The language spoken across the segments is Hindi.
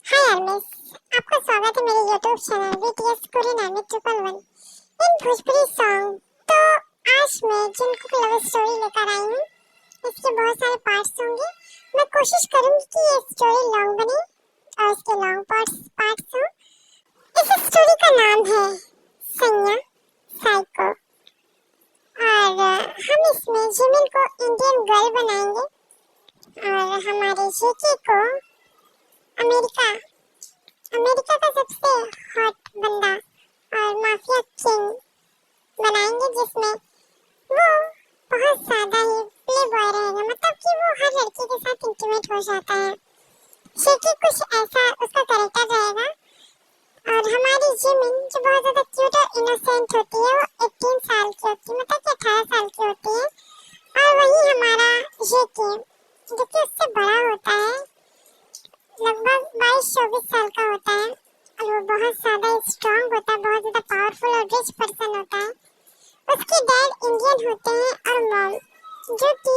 हाय आर्मिस, आपका स्वागत है मेरे YouTube channel BTS Korean army 111 इन भोजपुरी सॉन्ग। तो आज मैं जिनको लव स्टोरी लेकर आई हूँ, इसके बहुत सारे पार्ट्स होंगे। मैं कोशिश करूंगी कि ये स्टोरी लॉन्ग बने और इसके लॉन्ग पार्ट्स हों। इस स्टोरी का नाम है सैया साइको और हम इसमें जिमिन को इंडियन गर्ल बनाएंगे और हमारे जेके को अमेरिका का सबसे हॉट बंदा और माफिया किंग बनाएंगे, जिसमें वो बहुत ज्यादा ही प्ले बॉय रहेगा, मतलब कि वो हर लड़की के साथ इंटीमेट हो जाता है। शेकी कुछ ऐसा उसका कैरेक्टर रहेगा। और हमारी जिमिन जो बहुत ज्यादा क्यूट और इनोसेंट होती है, वो 18 साल की होती है, मतलब कि 18 साल की होती है। और वही हमारा जेके जो कि उससे बड़ा होता है, लगभग 22-24 साल का होता है और वो बहुत ज्यादा स्ट्रांग होता है, बहुत ज्यादा पावरफुल और रिच पर्सन होता है। उसके डैड इंडियन होते हैं और मॉम जो कि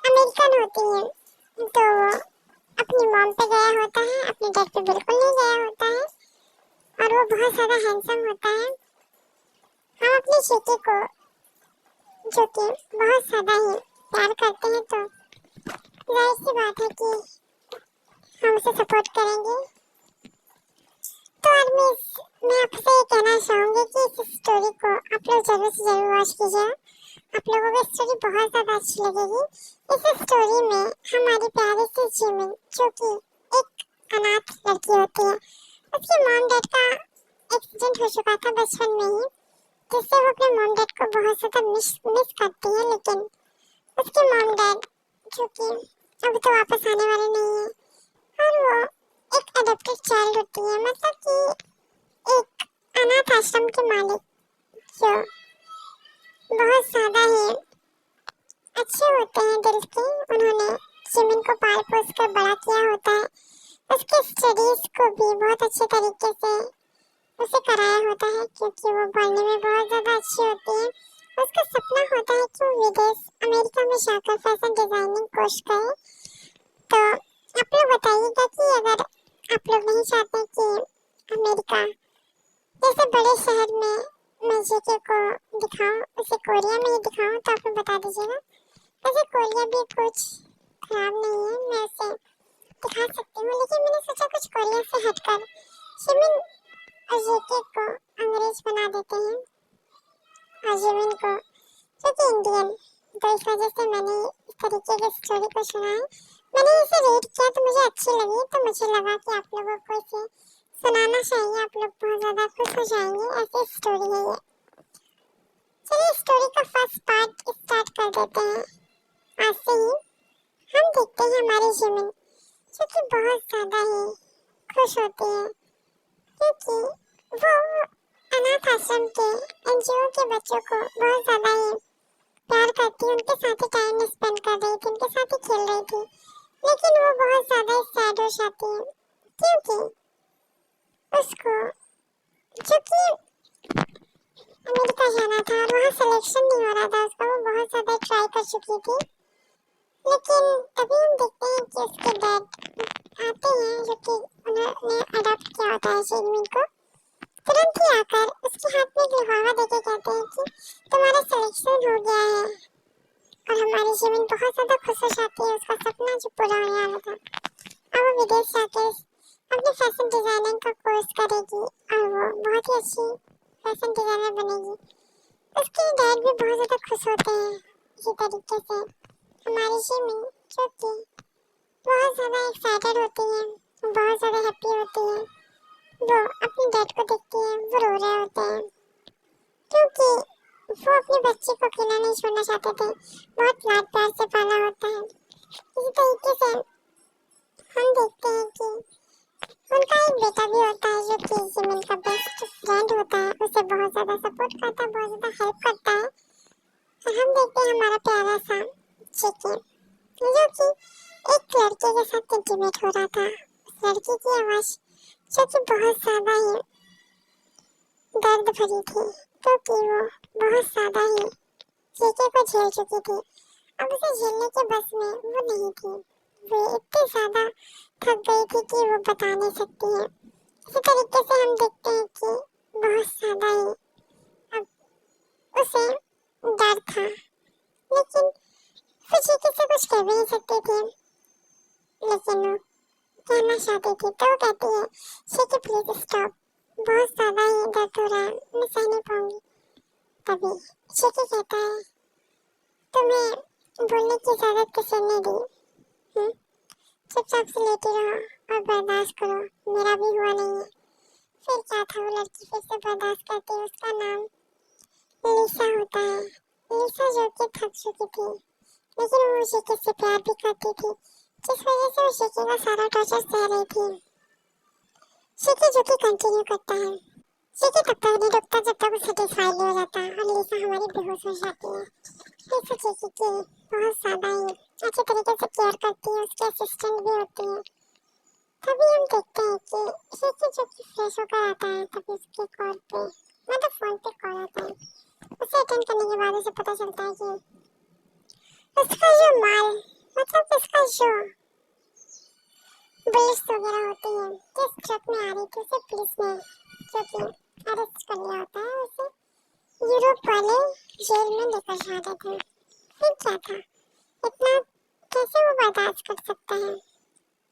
अमेरिकन होती है। तो वो अपनी मॉम पे गया होता है, अपने डैड पे बिल्कुल नहीं गया होता है और वो बहुत ज्यादा हैंडसम होता है। हम अपने शेके को जो कि बहुत ज्यादा ही प्यार करते हैं, तो जाहिर सी बात है कि हम उसे सपोर्ट करेंगे। तो आज मैं आपसे ये कहना चाहूंगी कि इस स्टोरी को आप लोग जरूर से जरूर वॉच कीजिए। आप लोगों को स्टोरी बहुत ज्यादा अच्छी लगेगी। इस स्टोरी में हमारी प्यारी सी जिमिन जो कि एक अनाथ लड़की होती है, उसके मॉम डैड का एक्सीडेंट हो चुका था बचपन में ही, जिससे वो अपने मॉम डैड को बहुत ज्यादा मिस करती है। लेकिन उसके मॉम डैड जो कि अब तो वापस आने वाले नहीं है और वो एक अडॉप्टेड चाइल्ड होती है, मतलब कि एक अनाथ आश्रम के मालिक जो बहुत ज्यादा ही अच्छे होते हैं दिल के। उन्होंने जिमिन को पाल पोस कर बड़ा किया होता है, उसके स्टडीज को भी बहुत अच्छे तरीके से उसे कराया होता है, क्योंकि वो पढ़ने में बहुत ज्यादा अच्छी होती है। उसका सपना होता है कि वो विदेश अमेरिका में जाकर फैशन डिजाइनिंग कोर्स करे। तो आप लोग बताइएगा कि अगर आप लोग नहीं चाहते कि अमेरिका जैसे बड़े शहर में मैं जेके को दिखाऊं, उसे कोरिया में ही दिखाऊं, तो आप लोग बता दीजिएगा। वैसे कोरिया भी कुछ खराब नहीं है, मैं उसे दिखा सकती हूँ, लेकिन मैंने सोचा कुछ कोरिया से हटकर जिमिन और जेके को अंग्रेज बना देते हैं और जिमिन को जो कि इंडियन। तो इस वजह से मैंने इस तरीके की स्टोरी को सुना है। मैंने इसे रीड किया तो मुझे अच्छी लगी, तो मुझे लगा कि आप लोगों को इसे सुनाना चाहिए। आप लोग बहुत ज्यादा खुश हो जाएंगे, ऐसी स्टोरी है ये। चलिए स्टोरी का फर्स्ट पार्ट स्टार्ट कर देते हैं। आज से ही हम देखते हैं हमारी जिमिन जो कि बहुत ज्यादा ही खुश होती है, क्योंकि वो अनाथ आश्रम के एनजीओ के बच्चों को बहुत ज्यादा ही प्यार करती है, उनके साथ ही टाइम स्पेंड कर रही थी, उनके साथ ही खेल रही थी। लेकिन वो बहुत ज्यादा सैड हो जाती है, क्योंकि उसको जो कि अमेरिका जाना था और वहाँ सिलेक्शन नहीं हो रहा था उसका, वो बहुत ज्यादा ट्राई कर चुकी थी। लेकिन तभी हम देखते हैं कि उसके डैड आते हैं, जो कि उन्होंने अडॉप्ट किया होता है जिमिन को। तुरंत ही आकर उसके हाथ में एक लिफाफा देके कहते हैं कि तुम्हारा सिलेक्शन हो गया है। और हमारी जिमिन बहुत ज्यादा खुश हो जाती है, उसका सपना जो पूरा होने वाला था। अब वो विदेश जाकर अपने फैशन डिजाइनिंग का कोर्स करेगी और वो बहुत ही अच्छी फैशन डिजाइनर बनेगी। उसके डैड भी बहुत ज्यादा खुश होते हैं इसी तरीके से। हमारी जिमिन जो कि बहुत ज्यादा एक्साइटेड होती है, बहुत ज्यादा हैप्पी होती है, वो अपने डैड को देखती है, वो रो रहे होते हैं, क्योंकि वो अपने बच्चे को अकेला नहीं छोड़ना चाहते थे, बहुत लाड प्यार से पाला होता है। इसी तरीके से हम देखते हैं कि उनका एक बेटा भी होता है जो कि जिमिन का बेस्ट फ्रेंड होता है, उसे बहुत ज्यादा सपोर्ट करता है, बहुत ज्यादा हेल्प करता है। और हम देखते हैं हमारा प्यारा सा जेके जो कि एक लड़के के साथ इंटीमेट हो रहा था। उस लड़की की आवाज जो कि बहुत ज्यादा ही दर्द भरी थी, क्योंकि वो बहुत ज्यादा ही जेके को झेल चुकी थी, अब उसे झेलने के बस में वो नहीं थी। वे इतनी ज्यादा थक गई थी कि वो बता नहीं सकती है। इसी तरीके से हम देखते हैं कि बहुत ज्यादा ही अब उसे डर था, लेकिन खुशी किसी कुछ कह भी नहीं सकती थी। लेकिन वो कहना चाहती थी तो वो कहती है, शेखी प्लीज स्टॉप, बहुत ज्यादा ही दर्द हो रहा है, मैं सह नहीं पाऊंगी। तभी शेखी कहता है, तुम्हें बोलने की इजाजत किसने नहीं दी? हम्म? चुपचाप से लेटी रहो और बर्दाश्त करो, मेरा भी हुआ नहीं है। फिर क्या था, वो लड़की फिर से बर्दाश्त करती है। उसका नाम लिसा होता है। लिसा जो कि थक चुकी थी, लेकिन वो शेखी से प्यार भी करती थी, जिस वजह से वो शेखी का सारा टॉर्चर सह रही थी। शेखी जो कि कंटिन्यू करता है। शेखी तब तक नहीं रुकता जब तक वो सेटिस्फाई नहीं हो जाता और लिसा हमारी बेहोश हो जाती है। फिर से शेखी की बहुत ज्यादा ही अच्छे तरीके से केयर करती है, उसके असिस्टेंट भी होती है। तभी हम देखते हैं कि शेखी जो कि फ्रेश होकर आता है, तभी उसके कॉल पे मतलब फोन पे कॉल आता है। उसे अटेंड करने के बाद उसे पता चलता है कि उसका जो माल मतलब उसका जो बुलेट्स वगैरह होती है जिस ट्रक में आ रही थी, उसे पुलिस ने जो कि अरेस्ट कर लिया होता है। उसे यूरोप वाले जेल में लेकर जा रहे थे। फिर क्या था, इतना कैसे वो बर्दाश्त कर सकता है?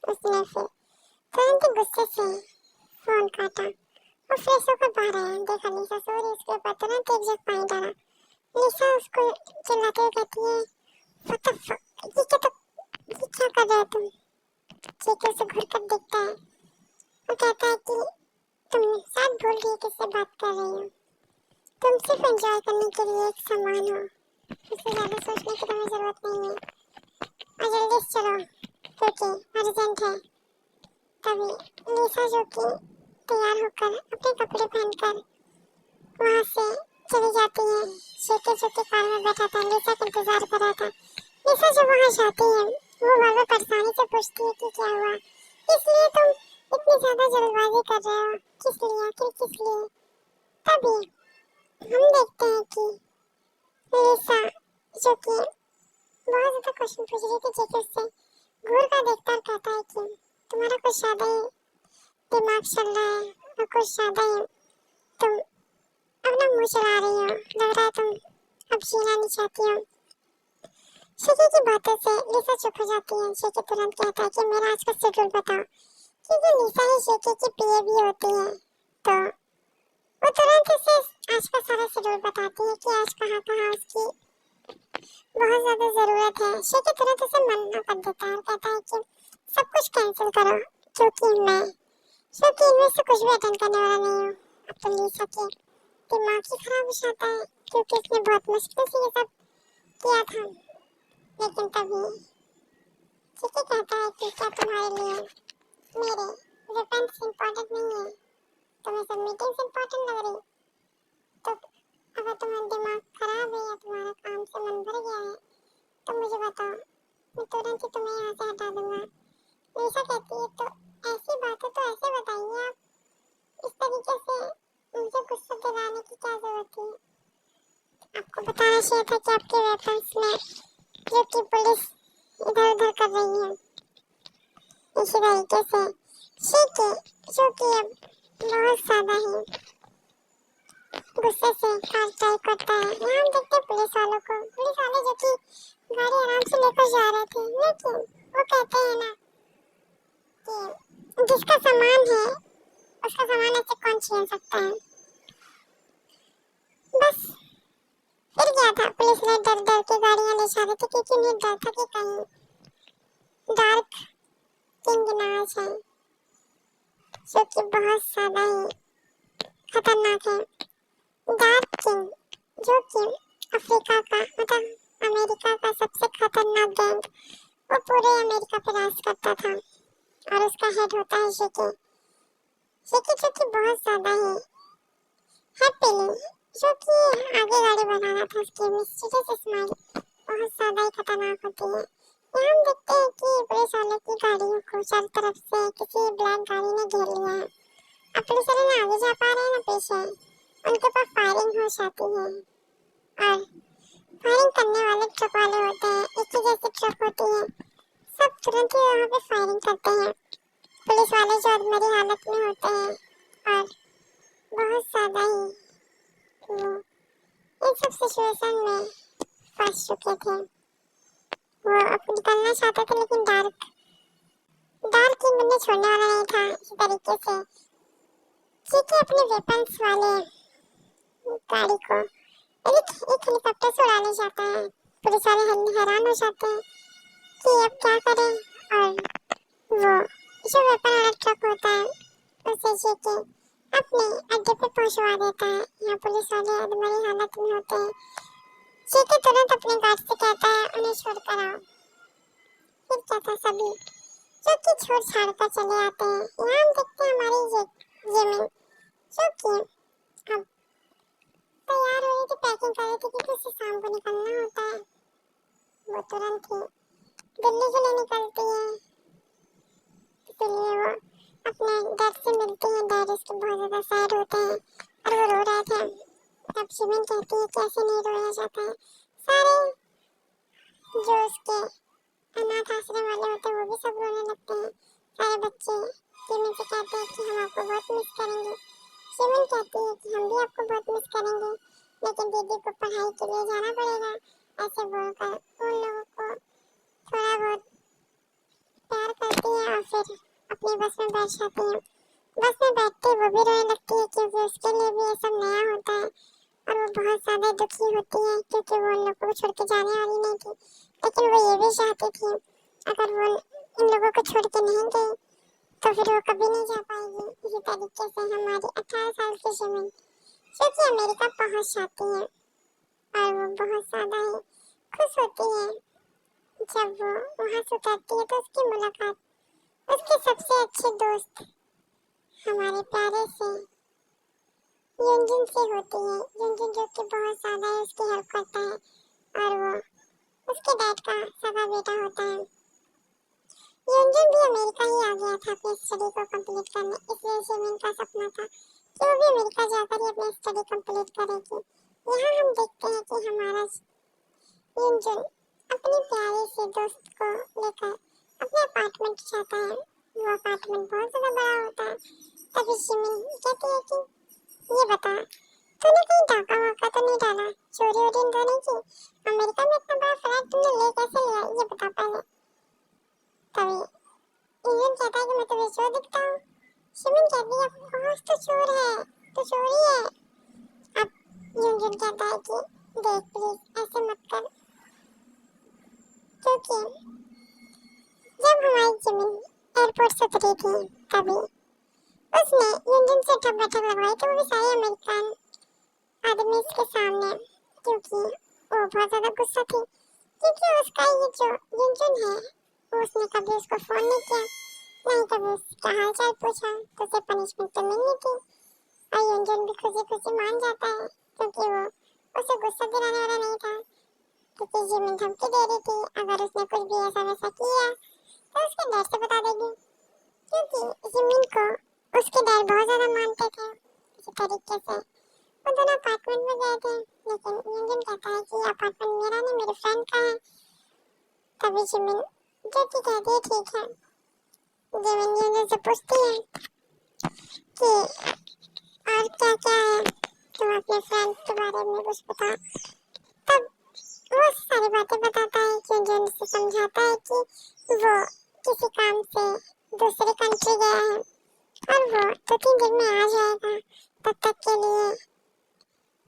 उसने फिर तुरंत ही गुस्से से फोन काटा। वो फ्रेश होकर बाहर आया, देखा लिसा सो रही, उसके ऊपर तुरंत एक जग पानी डाला। लिसा उसको चिल्लाते हुए कहती है, व्हाट द फक, ये क्या कर रहे हो तुम? चेक उसे घूर कर देखता है। वो कहता है कि तुम शायद भूल गई किससे बात कर रही हो, तुम सिर्फ एंजॉय करने के लिए एक सामान हो, इससे ज्यादा सोचने की तुम्हें जरूरत नहीं है। और जल्दी से चलो क्योंकि अर्जेंट है। तभी लिसा जो कि तैयार होकर अपने कपड़े पहनकर वहां से चली जाती है। शेखी जो कि कार में बैठा था, लिसा का इंतजार कर रहा था। लिसा जब वहां जाती है, वो बार बार परेशानी से पूछती है कि क्या हुआ, इसलिए तुम इतनी ज्यादा जल्दबाजी कर रहे हो, किस लिए, आखिर किस लिए? तभी हम देखते हैं कि लिसा जो कि बहुत ज्यादा क्वेश्चन पूछ रही थी जेके से, घूर कर देखता और कहता है कि तुम्हारा कुछ ज्यादा ही दिमाग चल रहा है और कुछ ज्यादा ही तुम अपना मुंह चला रही हो, लग रहा है तुम अब जीना नहीं चाहती हो। शेखी की बातों से लिसा चुप हो जाती है। शेखी तुरंत कहता है कि मेरा आज का शेड्यूल बताओ, क्योंकि लिसा ही शेखी की पीए भी होती है। तो वो तुरंत उसे आज का सारा शेड्यूल बताती है कि आज कहाँ कहाँ उसकी बहुत ज्यादा जरूरत है। शेखी तुरंत उसे मना कर देता है और कहता है कि सब कुछ कैंसिल करो, क्योंकि इनमें से कुछ भी अटेंड करने वाला नहीं हूँ। अब तो लिसा के दिमाग ही खराब हो जाता है, क्योंकि उसने बहुत मुश्किल से ये सब किया था। लेकिन तभी शेखी कहता है कि क्या तुम्हारे लिए मेरे वेपन्स इम्पोर्टेंट नहीं है, तुम्हें सब मीटिंग्स इम्पोर्टेंट लग रही? तो अगर तुम्हारा दिमाग खराब है या तुम्हारा काम से मन भर गया है तो मुझे बताओ, मैं तुरंत ही तुम्हें यहाँ से हटा दूंगा। लिसा कहती है, तो ऐसी बातें तो ऐसे बताइए आप, इस तरीके से मुझे गुस्सा दिलाने की क्या जरूरत थी? आपको बताना चाहिए था कि आपके वेपन्स में जो कि पुलिस इधर उधर कर रही है। इसी तरीके से शेखी जो कि अब बहुत ज्यादा ही गुस्से से कार ड्राइव करता है। यहाँ हम देखते हैं पुलिस वालों को, पुलिस वाले जो कि गाड़ी आराम से लेकर जा रहे थे, लेकिन वो कहते हैं ना कि जिसका सामान है उसका सामान ऐसे कौन छीन सकता है। बस फिर क्या था, पुलिस ने डर डर के गाड़ियां ले जा रही थी, क्योंकि उन्हें डर था कि कहीं डार्क किंग ना आ जाए, जो कि बहुत ज्यादा ही खतरनाक है। डार्क किंग जो कि अफ्रीका का मतलब अमेरिका का सबसे खतरनाक गैंग, वो पूरे अमेरिका पे राज करता था और उसका हेड होता है शेखी। शेखी जो कि बहुत ज्यादा ही हैप्पीली जो कि आगे गाड़ी बढ़ा रहा था, उसकी मिस्टीरियस स्माइल बहुत ज्यादा ही खतरनाक होती है। यहाँ हम देखते हैं कि पुलिस वाले की गाड़ियों को चारों तरफ से किसी ब्लैक गाड़ी ने घेर लिया है। अब पुलिस वाले ना आगे जा पा रहे हैं ना पीछे, उनके ऊपर फायरिंग हो जाती है और फायरिंग करने वाले ट्रक वाले होते हैं, एक ही जैसी ट्रक होती है, सब तुरंत ही वहाँ पे फायरिंग करते हैं। पुलिस वाले जो अधमरी हालत में होते हैं और बहुत ज़्यादा ही वो इन सब सिचुएशन में फंस चुके थे। वो अब निकलना चाहते थे लेकिन डार्क किंग उन्हें छोड़ने वाला नहीं था। इसी तरीके से चीकी अपने वेपन्स वाले गाड़ी को एक हेलीकॉप्टर से उड़ा ले जाता है। पुलिस वाले हैरान हो जाते हैं कि अब क्या करें और वो जो वेपन वाला ट्रक होता है उसे चीकी अपने अड्डे पे पहुंचवा देता है। यहाँ पुलिस वाले अधमरी हालत में होते हैं। चीकी तुरंत अपने गार्ड से कहता है उन्हें छोड़कर आओ। फिर कहता सभी जो कि छोड़ छाड़ कर चले आते हैं। यहाँ हम देखते हैं हमारी जेमिन जो कि अब तैयार हो रही थी, पैकिंग कर रही थी क्योंकि उसे शाम को निकलना होता है। वो तुरंत ही दिल्ली के लिए निकलती है। इसलिए वो अपने डैड से मिलती है। डैड उसके बहुत ज़्यादा सैड होते हैं और वो रो रहे थे। तब शिमिन कहती है कैसे नहीं रोया जाता है। सारे जो उसके अनाथ आश्रम वाले होते हैं वो भी सब रोने लगते हैं। सारे बच्चे शिमिन से कहते हैं कि हम आपको बहुत मिस करेंगे। शिमिन कहती है कि हम भी आपको बहुत मिस करेंगे लेकिन दीदी को पढ़ाई के लिए जाना पड़ेगा। ऐसे बोलकर उन लोगों को थोड़ा बहुत प्यार करती है और फिर अपनी बस में बैठ जाती है। बस में बैठते वो भी रोने लगती है क्योंकि उसके लिए भी ये सब नया होता है और वो बहुत ज़्यादा दुखी होती है क्योंकि वो उन लोगों को छोड़ के जाने वाली नहीं थी। लेकिन वो ये भी चाहती थी अगर वो इन लोगों को छोड़ के नहीं गई तो फिर वो कभी नहीं जा पाएगी। इसी तरीके से हमारी 18 साल की शिमिन जो कि अमेरिका पहुंच जाती है और वो बहुत ज़्यादा ही खुश होती है। जब वो वहाँ से उतरती है तो उसकी मुलाकात उसके सबसे अच्छे दोस्त हमारे प्यारे से युनजुन से होती है। युनजुन जो कि बहुत ज़्यादा ही उसकी हेल्प करता है और वो उसके डैड का सगा बेटा होता है। युनजुन भी अमेरिका ही आ गया था अपनी स्टडी को कंप्लीट करने। इसलिए शिमिन का सपना था कि वो भी अमेरिका जाकर ही अपनी स्टडी कंप्लीट करेगी। यहाँ हम देखते हैं कि हमारा युनजुन अपनी प्यारी सी दोस्त को लेकर अपने अपार्टमेंट जाता है। वो अपार्टमेंट बहुत ज़्यादा बड़ा होता है। तभी शिमिन कहती है कि ये बता तूने कहीं डाका वाका तो नहीं डाला, चोरी वोरी तो नहीं की? अमेरिका में इतना बड़ा फ्लैट तुमने ले कैसे लिया ये बता पहले। तभी युनजुन कहता है कि मैं तुम्हें चोर दिखता हूँ। शिमिन कहती है ऑफ कोर्स तो चोर है, तो चोरी है। अब युनजुन कहता है कि देख प्लीज ऐसे मत कर क्योंकि जब हमारी जिमिन एयरपोर्ट से उतरी थी तभी उसने युनजुन से उठक बैठक लगवाई तो वो भी सारे अमेरिकन आदमी के सामने क्योंकि वो बहुत ज़्यादा गुस्सा थी क्योंकि उसका ये जो युनजुन है उसने कभी उसको फ़ोन नहीं किया, नहीं कभी उसका हाल चाल पूछा तो उसे पनिशमेंट तो मिलनी थी। और युनजुन भी खुशी खुशी मान जाता है क्योंकि वो उसे गुस्सा दिलाने वाला नहीं था क्योंकि जिमिन धमकी दे रही थी अगर उसने कुछ भी ऐसा वैसा किया तो उसके डैड से बता देगी क्योंकि जिमिन को उसके डैड बहुत ज़्यादा मानते थे। इसी तरीके से वो दोनों अपार्टमेंट में गए थे लेकिन युनजुन कहता है कि ये अपार्टमेंट मेरा नहीं मेरे फ्रेंड का है। तभी जिमिन जो कि कहती है ठीक है। जिमिन युनजुन से पूछती है कि और क्या क्या है तुम अपने फ्रेंड के बारे में कुछ बता। तब वो सारी बातें बताता है कि युनजुन उसे समझाता है कि वो किसी काम से दूसरी कंट्री गया है और वो 2-3 दिन में आ जाएगा। तब तक के लिए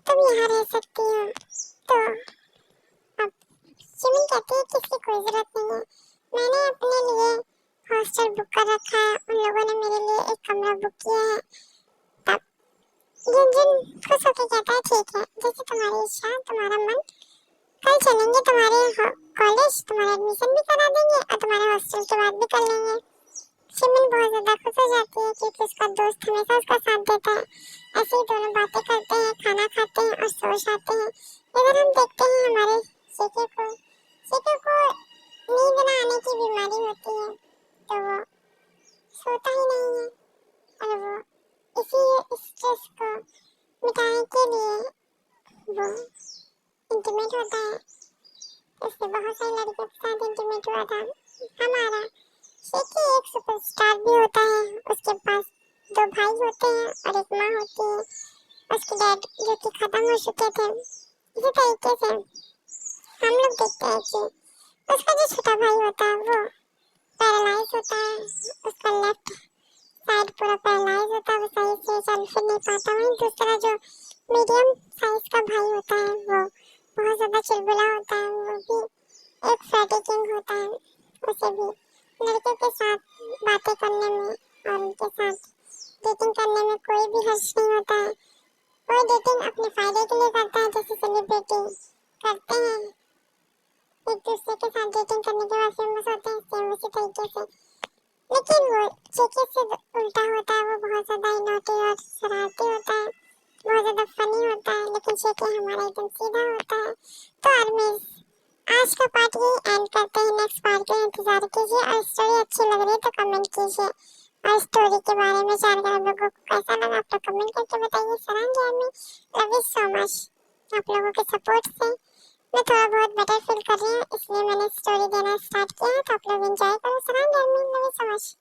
तुम यहाँ रह सकती हो। तो अब शिमिन कहती है कि इसकी कोई ज़रूरत नहीं है, मैंने अपने लिए हॉस्टल बुक कर रखा है, उन लोगों ने मेरे लिए एक कमरा बुक किया है। तब युनजुन खुश होकर कहता है ठीक है जैसे तुम्हारी इच्छा तुम्हारा मन, कल चलेंगे तुम्हारे कॉलेज, तुम्हारा एडमिशन भी करा देंगे और तुम्हारे हॉस्टल की बात भी कर लेंगे। शिमिन बहुत ज़्यादा खुश हो जाती है क्योंकि उसका दोस्त हमेशा उसका साथ देता है। ऐसे ही दोनों बातें करते हैं, खाना खाते हैं और सो जाते हैं। इधर हम देखते हैं हमारे शिके को नींद न आने की बीमारी होती है तो वो सोता ही नहीं है और वो इसी स्ट्रेस को मिटाने के लिए वो इंटीमेट होता है। इससे बहुत सारी लड़कियों के साथ इंटीमेट हुआ था हमारा स्टार भी होता है, उसके पास दो भाई होते हैं और एक माँ होती है। उसके डैड जो कि खत्म हो चुके थे। इसी तरीके से हम लोग देखते हैं कि उसका जो छोटा भाई होता है वो पैरालाइज होता है, उसका लेफ्ट साइड पूरा पैरालाइज होता है, वो सही से चल फिर नहीं पाता। वहीं दूसरा जो मीडियम साइज का भाई होता है वो बहुत ज्यादा चुलबुला होता है, वो भी एक फ्लर्टी किंग होता है। उसे भी लड़के के साथ बातें करने में और उनके साथ डेटिंग करने में कोई भी हर्ष नहीं होता है। वो डेटिंग अपने फायदे के लिए करता है, जैसे सेलिब्रिटी करते हैं, एक दूसरे के साथ डेटिंग करने के बाद फेमस होते हैं, सेम उसी तरीके से। लेकिन वो जेके से उल्टा होता है, वो बहुत ज्यादा नॉटी और शरारती होता है, बहुत ज्यादा फनी होता है, लेकिन जेके हमारा एकदम सीधा होता है। तो आर्मीज आज का पार्ट ये एंड करते हैं, नेक्स्ट पार्ट का इंतजार कीजिए और स्टोरी अच्छी लग रही है तो कमेंट कीजिए और स्टोरी के बारे में जानकर हम लोगों को कैसा लगा आप लोग कमेंट करके बताइए। Sarangi army love you so much. आप लोगों के सपोर्ट से मैं थोड़ा बहुत बेटर फील कर रही हूँ, इसलिए मैंने स्टोरी देना स्टार्ट किया है, तो आप लोग एंजॉय करो। Sarangi army love you so much.